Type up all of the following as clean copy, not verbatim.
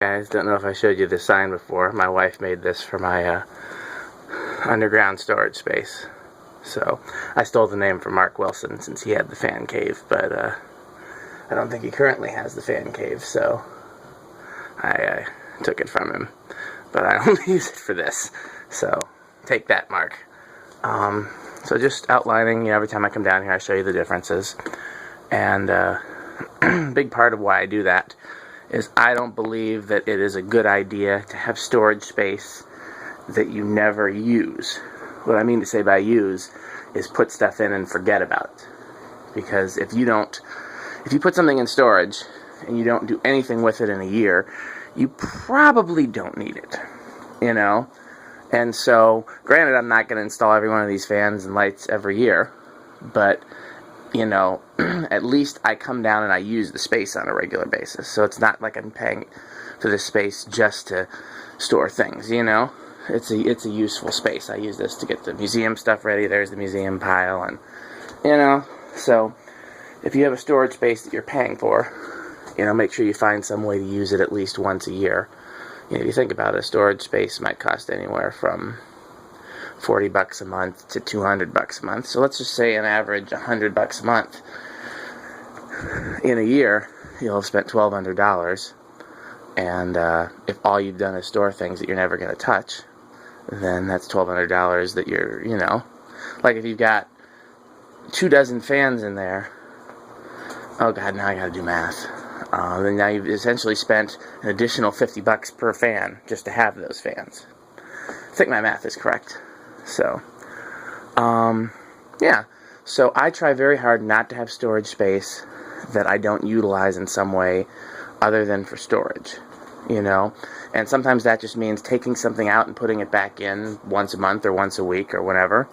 Guys, don't know if I showed you this sign before. My wife made this for my underground storage space. So I stole the name from Mark Wilson since he had the fan cave, but I don't think he currently has the fan cave, so I took it from him. But I only use it for this, so take that, Mark. So just outlining, every time I come down here I show you the differences. And a big part of why I do that is I don't believe that it is a good idea to have storage space that you never use. What I mean to say by use is put stuff in and forget about it. Because if you put something in storage and you don't do anything with it in a year, you probably don't need it, And so, granted, I'm not going to install every one of these fans and lights every year, but at least I come down and I use the space on a regular basis. So it's not like I'm paying for this space just to store things, It's a useful space. I use this to get the museum stuff ready. There's the museum pile, and, So, if you have a storage space that you're paying for, make sure you find some way to use it at least once a year. If you think about it, a storage space might cost anywhere from $40 a month to $200 a month. So let's just say an average $100 a month. In a year, you'll have spent $1,200. And if all you've done is store things that you're never going to touch, then that's $1,200 that you're, like if you've got 24 fans in there, oh God, now I got to do math. Then now you've essentially spent an additional $50 per fan just to have those fans. I think my math is correct. So, yeah. So I try very hard not to have storage space that I don't utilize in some way other than for storage, And sometimes that just means taking something out and putting it back in once a month or once a week or whenever.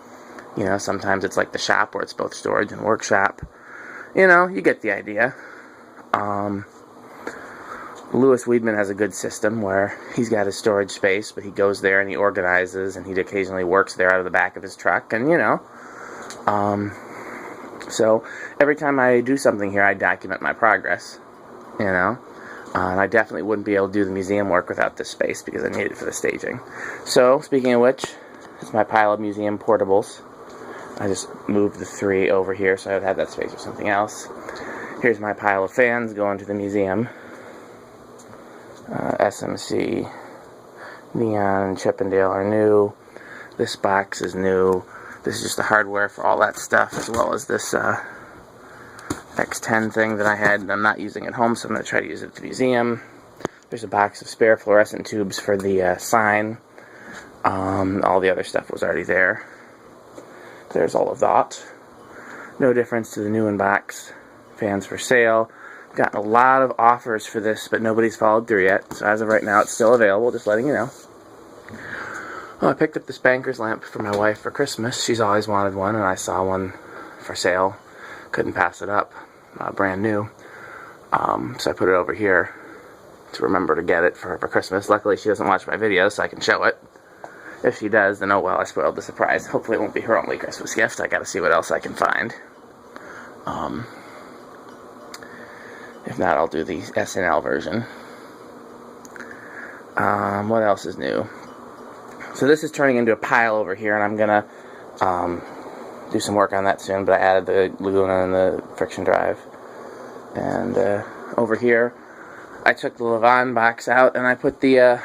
Sometimes it's like the shop where it's both storage and workshop. You get the idea. Louis Weedman has a good system where he's got his storage space, but he goes there and he organizes, and he occasionally works there out of the back of his truck, and so every time I do something here, I document my progress, and I definitely wouldn't be able to do the museum work without this space because I need it for the staging. So, speaking of which, it's my pile of museum portables. I just moved the 3 over here so I would have that space for something else. Here's my pile of fans going to the museum. SMC, Neon, and Chippendale are new. This box is new. This is just the hardware for all that stuff, as well as this X10 thing that I had and I'm not using at home, so I'm going to try to use it at the museum. There's a box of spare fluorescent tubes for the sign. All the other stuff was already there. There's all of that. No difference to the new in-box. Fans for sale. Gotten a lot of offers for this, but nobody's followed through yet. So as of right now, it's still available, just letting you know. Well, I picked up this banker's lamp for my wife for Christmas. She's always wanted one, and I saw one for sale. Couldn't pass it up. Brand new. So I put it over here to remember to get it for her for Christmas. Luckily, she doesn't watch my videos, so I can show it. If she does, then oh well, I spoiled the surprise. Hopefully it won't be her only Christmas gift. I gotta see what else I can find. If not, I'll do the SNL version. What else is new? So this is turning into a pile over here, and I'm gonna do some work on that soon, but I added the Laguna and the friction drive. And over here, I took the Levon box out, and I put the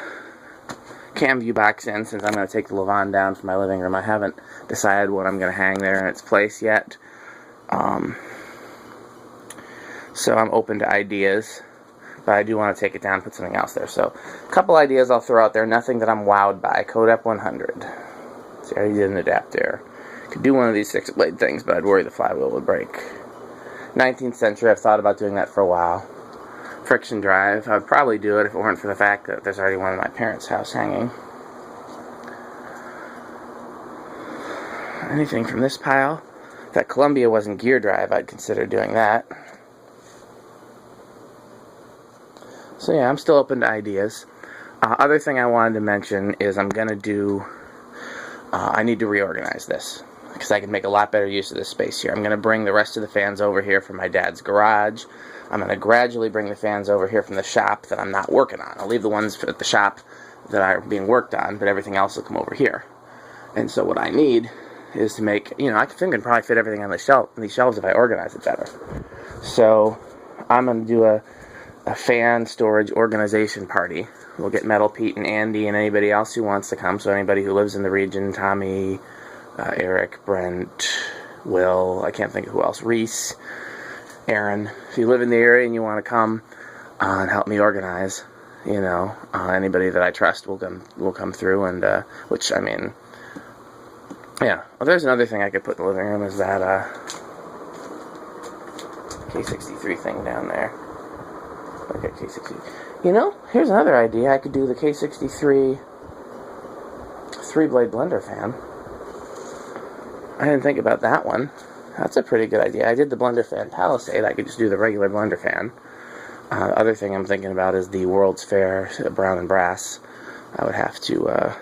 Camview box in, since I'm going to take the Levon down for my living room. I haven't decided what I'm going to hang there in its place yet. So I'm open to ideas, but I do want to take it down and put something else there. So a couple ideas I'll throw out there, nothing that I'm wowed by. Codep 100. See, I already did an adapter. Could do one of these 6-blade things, but I'd worry the flywheel would break. 19th century, I've thought about doing that for a while. Friction drive, I would probably do it if it weren't for the fact that there's already one in my parents' house hanging. Anything from this pile? If that Columbia wasn't gear drive, I'd consider doing that. So yeah, I'm still open to ideas. Other thing I wanted to mention is I'm going to do... I need to reorganize this. because I can make a lot better use of this space here. I'm going to bring the rest of the fans over here from my dad's garage. I'm going to gradually bring the fans over here from the shop that I'm not working on. I'll leave the ones at the shop that are being worked on, but everything else will come over here. And so what I need is to make, you know, I think I can probably fit everything on the shelf, these shelves if I organize it better. So I'm going to do a fan storage organization party. We'll get Metal Pete and Andy and anybody else who wants to come. So anybody who lives in the region, Tommy, Eric, Brent, Will, I can't think of who else, Reese, Aaron. If you live in the area and you want to come and help me organize, you know, anybody that I trust will come through. And which, I mean, yeah. Well, there's another thing I could put in the living room is that K63 thing down there. Okay, K63. You know, here's another idea. I could do the K63 3-blade blender fan. I didn't think about that one. That's a pretty good idea. I did the blender fan Palisade. I could just do the regular blender fan. Other thing I'm thinking about is the World's Fair brown and brass. I would have to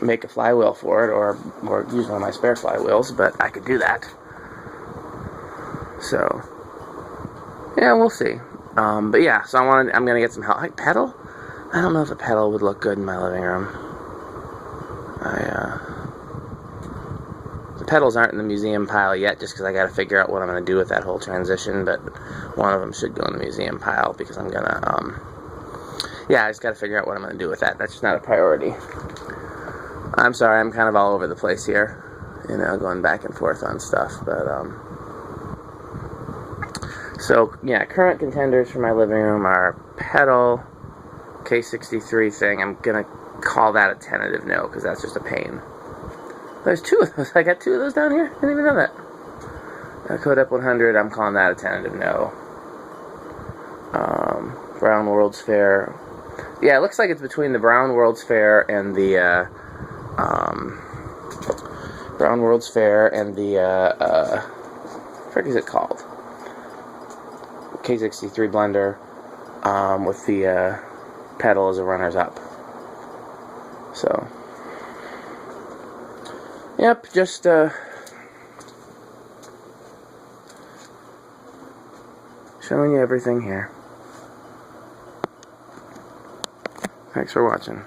make a flywheel for it, or use one of my spare flywheels, but I could do that. So, yeah, we'll see. But yeah, so I'm gonna get some help. Like pedal? I don't know if a pedal would look good in my living room. The pedals aren't in the museum pile yet, just because I got to figure out what I'm gonna do with that whole transition. But one of them should go in the museum pile because I'm gonna. Yeah, I just got to figure out what I'm gonna do with that. That's just not a priority. I'm sorry, I'm kind of all over the place here, you know, going back and forth on stuff, but so yeah, current contenders for my living room are pedal, K63 thing. I'm gonna call that a tentative no, because that's just a pain. There's two of those. I got two of those down here. I didn't even know that. Code Up 100. I'm calling that a tentative no. Brown World's Fair. Yeah, it looks like it's between the Brown World's Fair and the Brown World's Fair and the what the frick is it called? K63 blender, with the pedal as a runners-up. So, yep, just showing you everything here. Thanks for watching.